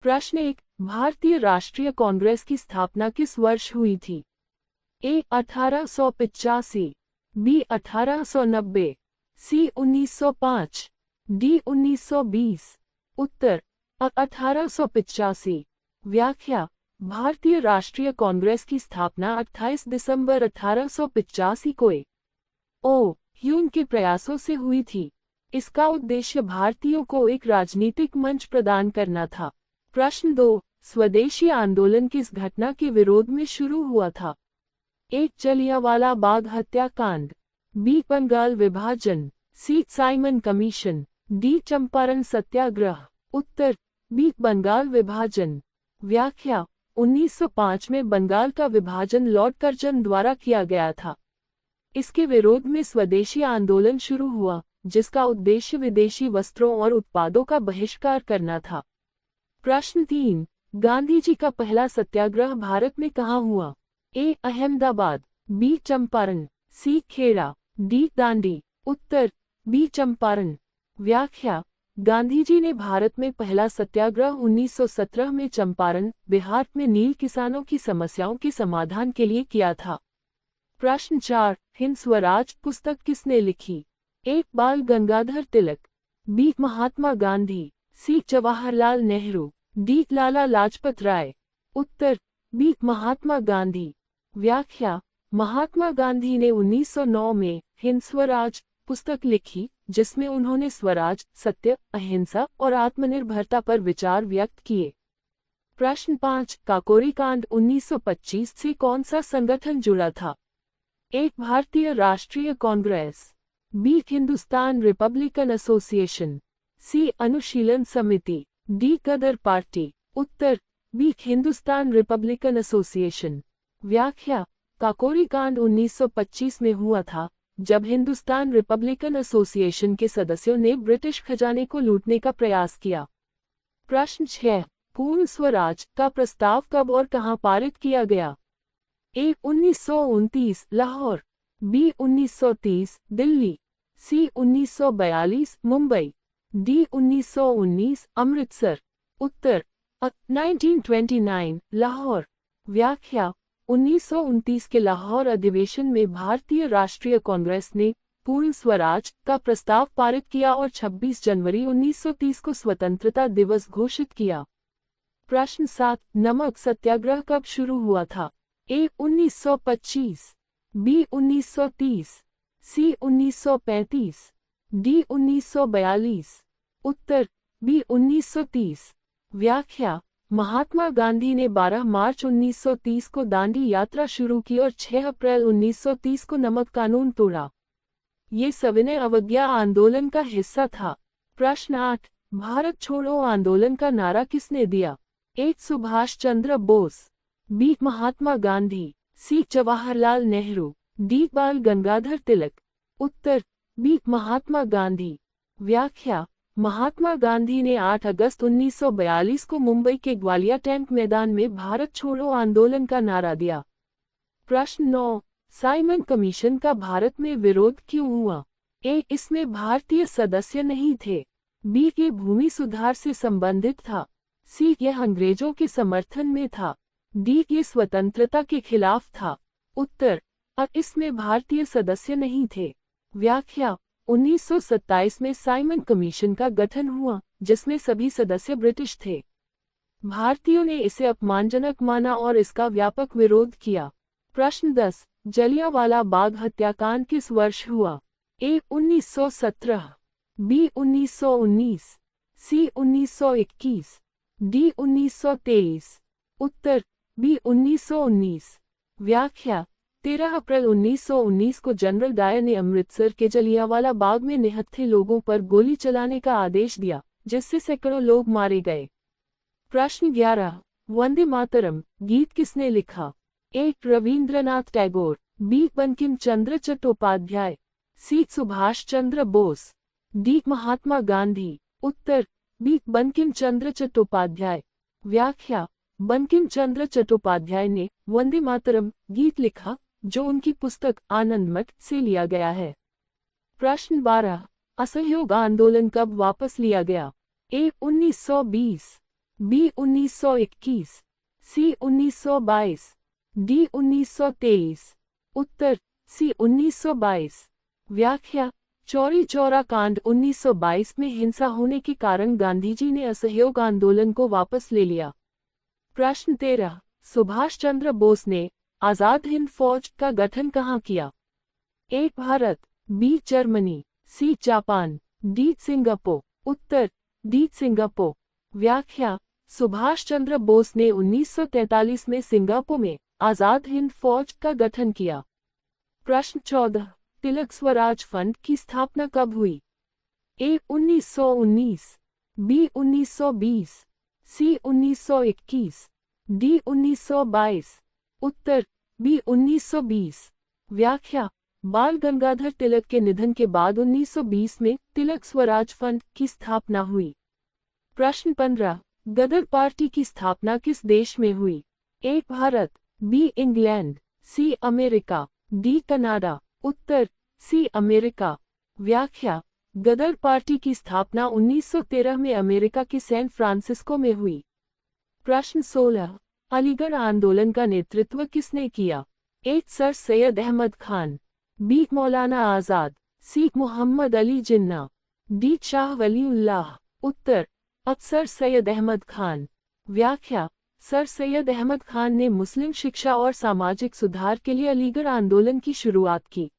प्रश्न 1, भारतीय राष्ट्रीय कांग्रेस की स्थापना किस वर्ष हुई थी? ए 1885, बी 1890, सी 1905, डी 1920। उत्तर 1885। व्याख्या: भारतीय राष्ट्रीय कांग्रेस की स्थापना 28 दिसंबर 1885 को ओ ह्यूम के प्रयासों से हुई थी। इसका उद्देश्य भारतीयों को एक राजनीतिक मंच प्रदान करना था। प्रश्न 2, स्वदेशी आंदोलन किस घटना के विरोध में शुरू हुआ था? ए जलियांवाला बाग हत्याकांड, बी बंगाल विभाजन, सी साइमन कमीशन, डी चंपारण सत्याग्रह। उत्तर बी बंगाल विभाजन। व्याख्या: 1905 में बंगाल का विभाजन लॉर्ड कर्जन द्वारा किया गया था। इसके विरोध में स्वदेशी आंदोलन शुरू हुआ, जिसका उद्देश्य विदेशी वस्त्रों और उत्पादों का बहिष्कार करना था। प्रश्न 3, गांधी जी का पहला सत्याग्रह भारत में कहाँ हुआ? ए अहमदाबाद, बी चंपारण, सी खेड़ा, डी दांडी। उत्तर बी चंपारण। व्याख्या: गांधी जी ने भारत में पहला सत्याग्रह 1917 में चंपारण, बिहार में नील किसानों की समस्याओं के समाधान के लिए किया था। प्रश्न 4, हिंद स्वराज पुस्तक किसने लिखी? ए बाल गंगाधर तिलक, बी महात्मा गांधी, सी जवाहरलाल नेहरू, डी लाला लाजपत राय। उत्तर बी महात्मा गांधी। व्याख्या: महात्मा गांधी ने 1909 में हिंद स्वराज पुस्तक लिखी, जिसमें उन्होंने स्वराज, सत्य, अहिंसा और आत्मनिर्भरता पर विचार व्यक्त किए। प्रश्न 5, काकोरी कांड 1925 से कौन सा संगठन जुड़ा था? ए भारतीय राष्ट्रीय कांग्रेस, B Hindustan Republican Association, C Anushilan Samiti, D Ghadar Party. उत्तर बी हिंदुस्तान रिपब्लिकन एसोसिएशन। व्याख्या: काकोरी कांड 1925 में हुआ था, जब हिंदुस्तान रिपब्लिकन एसोसिएशन के सदस्यों ने ब्रिटिश खजाने को लूटने का प्रयास किया। प्रश्न 6, पूर्ण स्वराज का प्रस्ताव कब और कहां पारित किया गया? ए 1929 लाहौर, बी 1930 दिल्ली, सी 1942 मुंबई, डी 1919 अमृतसर। उत्तर 1929 लाहौर। व्याख्या: 1929 के लाहौर अधिवेशन में भारतीय राष्ट्रीय कांग्रेस ने पूर्ण स्वराज का प्रस्ताव पारित किया और 26 जनवरी 1930 को स्वतंत्रता दिवस घोषित किया। प्रश्न 7, नमक सत्याग्रह कब शुरू हुआ था? ए 1925, बी 1930, सी 1935, डी 1942। उत्तर बी 1930। व्याख्या: महात्मा गांधी ने 12 मार्च 1930 को दांडी यात्रा शुरू की और 6 अप्रैल 1930 को नमक कानून तोड़ा। ये सविनय अवज्ञा आंदोलन का हिस्सा था। प्रश्न 8, भारत छोड़ो आंदोलन का नारा किसने दिया? ए सुभाष चंद्र बोस, बी महात्मा गांधी, सी जवाहरलाल नेहरू, डी बाल गंगाधर तिलक। उत्तर बी महात्मा गांधी। व्याख्या: महात्मा गांधी ने 8 अगस्त 1942 को मुंबई के ग्वालिया टैंक मैदान में भारत छोड़ो आंदोलन का नारा दिया। प्रश्न 9, साइमन कमीशन का भारत में विरोध क्यों हुआ? ए इसमें भारतीय सदस्य नहीं थे, बी के भूमि सुधार से संबंधित था, सी यह अंग्रेजों के समर्थन में था, डी के स्वतंत्रता के खिलाफ था। उत्तर इसमें भारतीय सदस्य नहीं थे। व्याख्या: 1927 में साइमन कमीशन का गठन हुआ, जिसमें सभी सदस्य ब्रिटिश थे। भारतीयों ने इसे अपमानजनक माना और इसका व्यापक विरोध किया। प्रश्न 10, जलियांवाला बाग हत्याकांड किस वर्ष हुआ? ए 1917, बी 1919, सी 1921, डी 1923। उत्तर बी 1919। व्याख्या: 13 अप्रैल 1919 को जनरल डायर ने अमृतसर के जलियांवाला बाग में निहत्थे लोगों पर गोली चलाने का आदेश दिया, जिससे सैकड़ों लोग मारे गए। प्रश्न 11, वंदे मातरम गीत किसने लिखा? ए रवींद्रनाथ टैगोर, बी बंकिम चंद्र चट्टोपाध्याय, सी सुभाष चंद्र बोस, डी महात्मा गांधी। उत्तर बी बंकिम चंद्र चट्टोपाध्याय। व्याख्या: बंकिम चंद्र चट्टोपाध्याय ने वंदे मातरम गीत लिखा, जो उनकी पुस्तक आनंदमठ से लिया गया है। प्रश्न 12, असहयोग आंदोलन कब वापस लिया गया? ए 1920, बी 1921, सी 1922, डी 1923। उत्तर सी 1922। व्याख्या चौरी चौरा कांड 1922 में हिंसा होने के कारण गांधीजी ने असहयोग आंदोलन को वापस ले लिया। प्रश्न 13 सुभाष चंद्र बोस ने आजाद हिंद फौज का गठन कहाँ किया? A Bharat, B Germany, C Japan, D Singapore. उत्तर डी सिंगापुर। व्याख्या सुभाष चंद्र बोस ने 1943 में सिंगापुर में आजाद हिंद फौज का गठन किया। प्रश्न 14 तिलक स्वराज फंड की स्थापना कब हुई? ए 1919, बी 1920, सी 1921, डी 1922। उत्तर बी 1920। व्याख्या बाल गंगाधर तिलक के निधन के बाद 1920 में तिलक स्वराज फंड की स्थापना हुई। प्रश्न 15 गदर पार्टी की स्थापना किस देश में हुई? A Bharat, B England, C America, D Canada. उत्तर सी अमेरिका। व्याख्या गदर पार्टी की स्थापना 1913 में अमेरिका के सैन फ्रांसिस्को में हुई। प्रश्न 16 अलीगढ़ आंदोलन का नेतृत्व किसने किया? ए सर सैयद अहमद खान, बी मौलाना आजाद, सी मोहम्मद अली जिन्ना, डी शाह वलीउल्लाह। उत्तर सर सैयद अहमद खान। व्याख्या सर सैयद अहमद खान ने मुस्लिम शिक्षा और सामाजिक सुधार के लिए अलीगढ़ आंदोलन की शुरुआत की।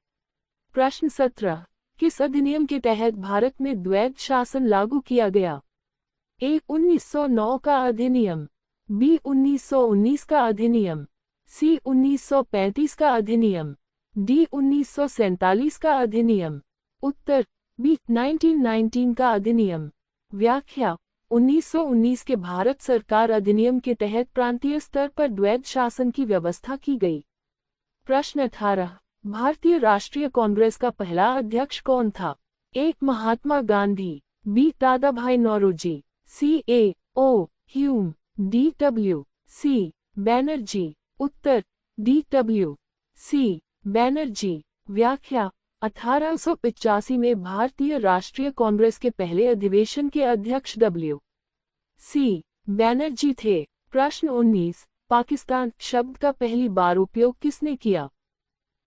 प्रश्न 17 किस अधिनियम के तहत भारत में द्वैध शासन लागू किया गया? ए 1909 का अधिनियम, बी 1919 का अधिनियम, सी 1935 का अधिनियम, डी 1947 का अधिनियम। उत्तर बी 1919 का अधिनियम। व्याख्या 1919 के भारत सरकार अधिनियम के तहत प्रांतीय स्तर पर द्वैध शासन की व्यवस्था की गई। प्रश्न 18 भारतीय राष्ट्रीय कांग्रेस का पहला अध्यक्ष कौन था? A Mahatma Gandhi, B Dadabhai Naoroji, C A O Hume, D W C Bonnerjee. उत्तर डी डब्ल्यू सी बैनर्जी। व्याख्या 1885 में भारतीय राष्ट्रीय कांग्रेस के पहले अधिवेशन के अध्यक्ष डब्ल्यू सी बैनर्जी थे। प्रश्न 19 पाकिस्तान शब्द का पहली बार उपयोग किसने किया?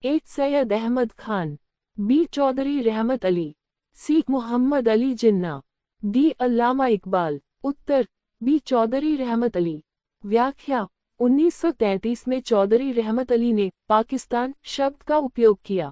ए सैयद अहमद खान, बी चौधरी रहमत अली, सी मोहम्मद अली जिन्ना, डी अल्लामा इकबाल। उत्तर बी चौधरी रहमत अली। व्याख्या 1933 में चौधरी रहमत अली ने पाकिस्तान शब्द का उपयोग किया।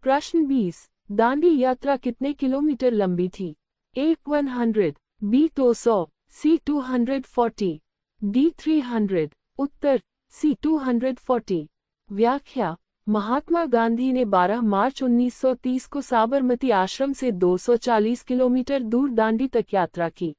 प्रश्न 20 दांडी यात्रा कितने किलोमीटर लंबी थी? ए 100, बी 200, सी 240, डी 300। उत्तर सी 240। व्याख्या महात्मा गांधी ने 12 मार्च 1930 को साबरमती आश्रम से 240 किलोमीटर दूर दांडी तक यात्रा की।